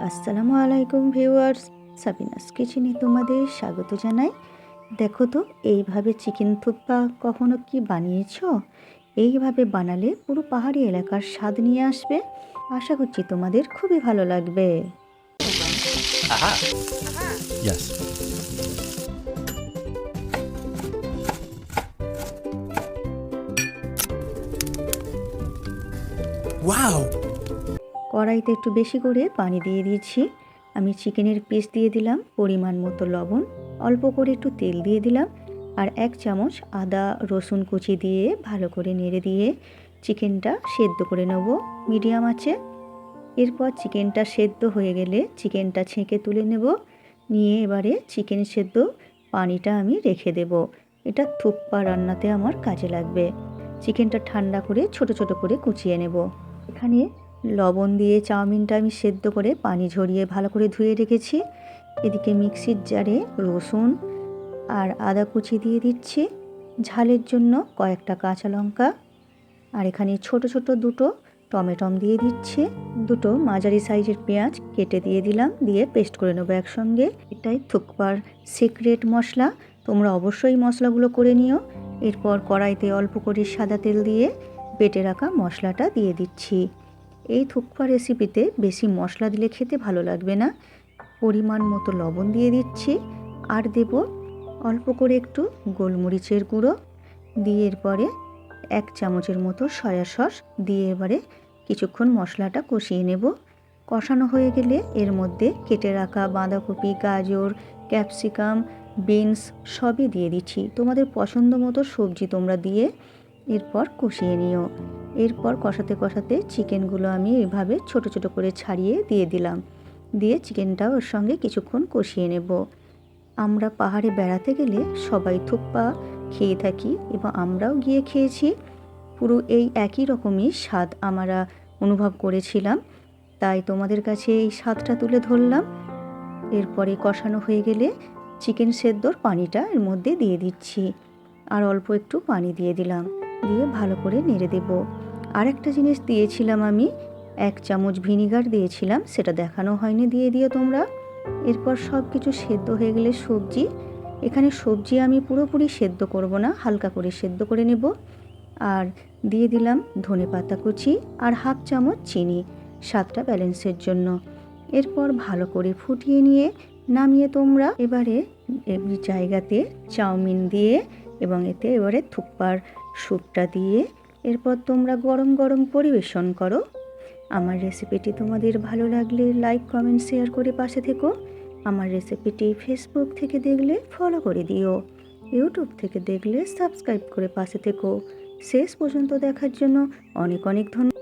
আসসালামু আলাইকুম viewers, Sabinus কিচেনে তোমাদের স্বাগত জানাই। দেখো তো, এইভাবে চিকেন থুপ্পা কখনো কি বানিয়েছো? এইভাবে বানালে পুরো পাহাড়ি এলাকার স্বাদ নিয়ে আসবে। আশা করছি তোমাদের খুবই ভালো লাগবে। Aha. Yes. Wow! কড়াইতে একটু বেশি করে পানি দিয়ে দিয়েছি। আমি চিকেনের পিস দিয়ে দিলাম, পরিমাণ মতো লবণ, অল্প করে একটু তেল দিয়ে দিলাম, আর 1 চামচ আদা রসুন কুচি দিয়ে ভালো করে নেড়ে দিয়ে চিকেনটা সেদ্ধ করে নেব মিডিয়াম আঁচে। এরপর চিকেনটা সেদ্ধ হয়ে গেলে চিকেনটা ছেঁকে তুলে নেব। নিয়ে এবারে চিকেন সেদ্ধ পানিটা আমি রেখে দেব। এটা থুপ্পা রান্নাতে আমার কাজে লাগবে। চিকেনটা ঠান্ডা করে ছোট ছোট করে কুচিয়ে নেব। এখানে লবণ দিয়ে চাউমিনটা আমি সেদ্ধ করে পানি ঝরিয়ে ভালো করে ধুয়ে রেখেছি। এদিকে মিক্সির জারে রসুন আর আদা কুচি দিয়ে দিচ্ছি, ঝালের জন্য কয়েকটা কাঁচা লঙ্কা, আর এখানে ছোট ছোট দুটো টমেটম দিয়ে দিচ্ছি, দুটো মাঝারি সাইজের পেঁয়াজ কেটে দিয়ে দিলাম, দিয়ে পেস্ট করে নেবো একসঙ্গে। এটাই থুকপার সিক্রেট মশলা, তোমরা অবশ্যই মশলাগুলো করে নিও। এরপর কড়াইতে অল্প করে সাদা তেল দিয়ে বেটে রাখা মশলাটা দিয়ে দিচ্ছি। এই থুকপা রেসিপিতে বেশি মশলা দিলে খেতে ভালো লাগবে না। পরিমাণ মতো লবণ দিয়ে দিচ্ছি, আর দেব অল্প করে একটু গোলমরিচের গুঁড়ো, দিয়ে এরপরে 1 চামচের মতো সয়া সস দিয়ে এবারে কিছুক্ষণ মশলাটা কষিয়ে নেব। কষানো হয়ে গেলে এর মধ্যে কেটে রাখা বাঁধাকপি, গাজর, ক্যাপসিকাম, বিনস সবই দিয়ে দিচ্ছি। তোমাদের পছন্দ মতো সবজি তোমরা দিয়ে এরপর কষিয়ে নিও। এরপর কষাতে কষাতে চিকেনগুলো আমি এভাবে ছোট ছোট করে ছাড়িয়ে দিয়ে দিলাম, দিয়ে চিকেনটাও ওর সঙ্গে কিছুক্ষণ কষিয়ে নেব। আমরা পাহাড়ে বেড়াতে গেলে সবাই থুপ্পা খেয়ে থাকি এবং আমরাও গিয়ে খেয়েছি। পুরো এই একই রকমই স্বাদ আমরা অনুভব করেছিলাম, তাই তোমাদের কাছে এই স্বাদটা তুলে ধরলাম। এরপরে কষানো হয়ে গেলে চিকেন সেদ্ধর পানিটা এর মধ্যে দিয়ে দিচ্ছি, আর অল্প একটু পানি দিয়ে দিলাম, দিয়ে ভালো করে নেড়ে দেব। আর একটা জিনিস দিয়েছিলাম আমি, 1 চামচ ভিনিগার দিয়েছিলাম, সেটা দেখানো হয়নি, দিয়ে দিও তোমরা। এরপর সব কিছু সেদ্ধ হয়ে গেলে সবজি, এখানে সবজি আমি পুরোপুরি সেদ্ধ করব না, হালকা করে সেদ্ধ করে নেব। আর দিয়ে দিলাম ধনেপাতা কুচি আর 1/2 চামচ চিনি, স্বাদটা ব্যালেন্সের জন্য। এরপর ভালো করে ফুটিয়ে নিয়ে নামিয়ে তোমরা এবারে এমনি জায়গাতে চাউমিন দিয়ে এবং এতে এবারে থুপ্পার স্যুপটা দিয়ে এরপর তোমরা গরম গরম পরিবেশন করো। আমার রেসিপিটি তোমাদের ভালো লাগলে লাইক কমেন্ট শেয়ার করে পাশে থেকো। আমার রেসিপিটি ফেসবুক থেকে দেখলে ফলো করে দিও, ইউটিউব থেকে দেখলে সাবস্ক্রাইব করে পাশে থেকো। শেষ পর্যন্ত দেখার জন্য অনেক অনেক ধন্যবাদ।